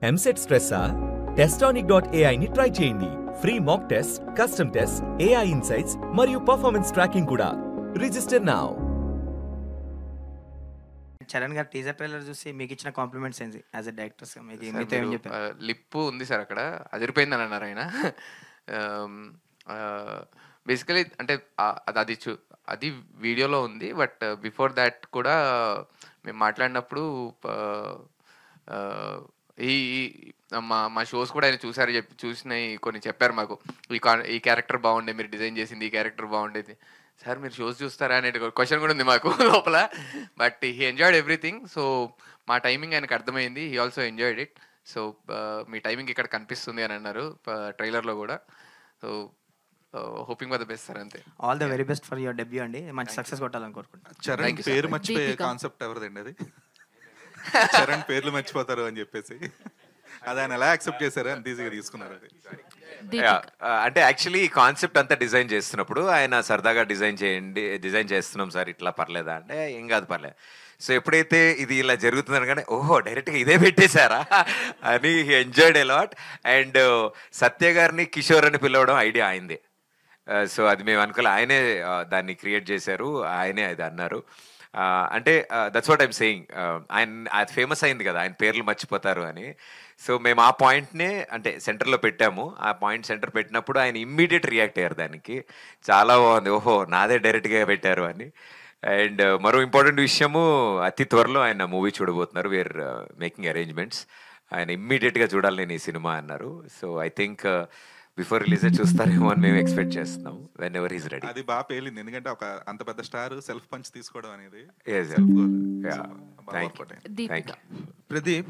EAMCET స్ట్రెస్సా? Testonic.ai ని try చేయండి. Free mock test, custom test, AI insights మరియు పర్ఫార్మెన్స్ ట్రాకింగ్ కూడా. Register now. చరణ్ గారు టీజర్ ట్రైలర్ చూసి మీకు ఇచ్చిన కాంప్లిమెంట్స్ ఏంటి యాజ్ ఎ డైరెక్టర్స్ మీతో ఏం చెప్పారు? లిప్పు ఉంది సార్ అక్కడ, అదిరిపోయిందని అన్నారు ఆయన. బేసికలీ అంటే అది వీడియోలో ఉంది, బట్ బిఫోర్ దాట్ కూడా మేము మాట్లాడినప్పుడు ఈ మా షోస్ కూడా ఆయన చూసినవి కొన్ని చెప్పారు మాకు. ఈ క్యారెక్టర్ బాగుండే, మీరు డిజైన్ చేసింది ఈ క్యారెక్టర్ బాగుండేది. సార్ మీరు షోస్ చూస్తారా అనే క్వశ్చన్ కూడా ఉంది మాకు లోపల. But he enjoyed everything. So మా టైమింగ్ ఆయనకు అర్థమైంది. He also enjoyed it. So మీ టైమింగ్ ఇక్కడ కనిపిస్తుంది అని అన్నారు ట్రైలర్లో కూడా. So hoping for the best sir, అంతే. All the very best for your debut అండి. మంచి సక్సెస్ కొట్టాలని కోరుకుంటున్నాను. చరణ్ పేరు మర్చిపోయే కాన్సెప్ట్ ఎవరిదండి అది? చరణ్ పేర్లు మర్చిపోతారు అని చెప్పేసి అది ఆయన ఎలా యాక్సెప్ట్ చేశారు, అంత ఈజీగా తీసుకున్నారు అది? అంటే యాక్చువల్లీ ఈ కాన్సెప్ట్ అంతా డిజైన్ చేస్తున్నప్పుడు ఆయన సరదాగా డిజైన్ చేస్తున్నాం సార్, ఇట్లా పర్లేదా అంటే ఏం కాదు పర్లేదు. సో ఎప్పుడైతే ఇది ఇలా జరుగుతుందని కానీ ఓహో డైరెక్ట్గా ఇదే పెట్టేశారా అని ఎంజాయ్డ్ అలాట్. అండ్ సత్య గారిని కిషోర్ అని పిలవడం ఐడియా అయింది. సో అది మేము అనుకోలే, ఆయనే దాన్ని క్రియేట్ చేశారు, ఆయనే అది అన్నారు. అంటే దట్స్ వాట్ ఐమ్ సేయింగ్. ఆయన అది ఫేమస్ అయింది కదా, ఆయన పేర్లు మర్చిపోతారు అని. సో మేము ఆ పాయింట్నే అంటే సెంటర్లో పెట్టాము. ఆ పాయింట్ సెంటర్ పెట్టినప్పుడు ఆయన ఇమ్మీడియట్ రియాక్ట్ అయ్యారు దానికి. చాలా బాగుంది, ఓహో నాదే డైరెక్ట్గా పెట్టారు అని. అండ్ మరో ఇంపార్టెంట్ విషయము, అతి త్వరలో ఆయన మూవీ చూడబోతున్నారు. We're making arrangements. ఆయన ఇమ్మీడియట్గా చూడాలి నేను ఈ సినిమా అన్నారు. So I think before release చూస్తారేమో అని మేము ఎక్స్పెక్ట్ చేస్తున్నాం. Whenever is ready. అది బాగా పేలింది, ఎందుకంటే ఒక అంత పెద్ద స్టార్ సెల్ఫ్ పంచ్ తీసుకోవడం అనేది. Thank you. ప్రదీప్